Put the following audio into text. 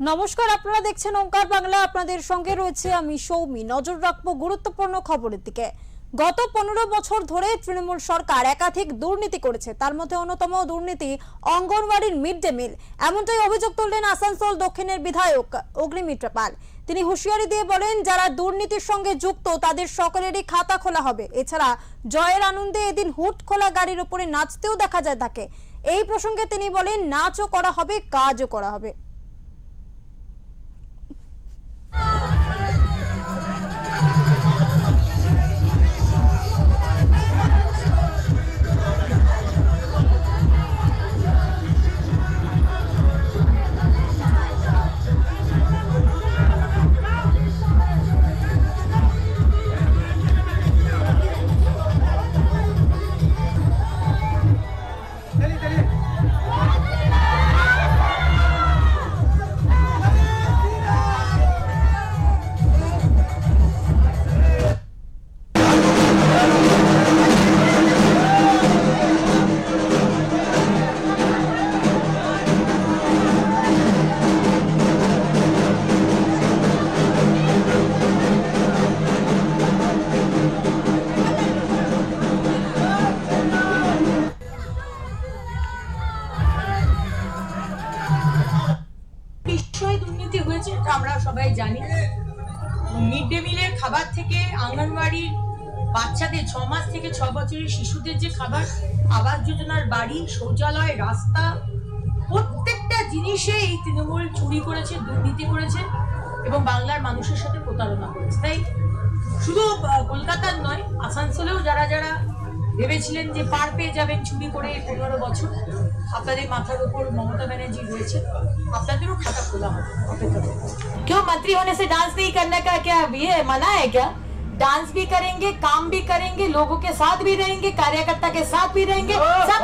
নমস্কার, আপনারা দেখছেন ওঙ্কার বাংলা। আপনাদের সঙ্গে রয়েছে আমি সৌমি। নজর রাখবো গুরুত্বপূর্ণ খবরের দিকে। গত 15 বছর ধরে তৃণমূল সরকার একাধিক দুর্নীতি করেছে। তার মধ্যে অন্যতম দুর্নীতি অঙ্গনওয়াড়ির মিড ডে মিল। এমনটাই অভিযোগ তুললেন আসানসোল দক্ষিণের বিধায়ক অগ্নিমিত্রা পাল। তিনি হুঁশিয়ারি দিয়ে বলেন, যারা দুর্নীতির সঙ্গে যুক্ত তাদের সকলেরই খাতা খোলা হবে। এছাড়া জয়ের আনন্দে এদিন হুট খোলা গাড়ির উপরে নাচতেও দেখা যায় তাকে। এই প্রসঙ্গে তিনি বলেন, নাচও করা হবে, কাজও করা হবে। দুর্নীতি হয়েছে আমরা সবাই জানি। মিড ডে মিলের খাবার থেকে আঙ্গনওয়াড়ির বাচ্চাদের 6 মাস থেকে 6 বছরের শিশুদের যে খাবার, আবাস যোজনার বাড়ি, শৌচালয়, রাস্তা, প্রত্যেকটা জিনিসে এই তৃণমূল চুরি করেছে, দুর্নীতি করেছে এবং বাংলার মানুষের সাথে প্রতারণা করেছে। তাই শুধু কলকাতার নয়, আসানসোলেও যারা যারা ভেবেছিলেন যে পার পেয়ে যাবেন চুরি করে 15 বছর, আপনাদের মাথার উপর মমতা ব্যানার্জি রয়েছে, আপনাদেরও খাতা খোলা হবে। क्यों मंत्री होने से डांस नहीं करने का क्या ये मना है क्या? डांस भी करेंगे, काम भी करेंगे, लोगों के साथ भी रहेंगे, कार्यकर्ता के साथ भी रहेंगे, सब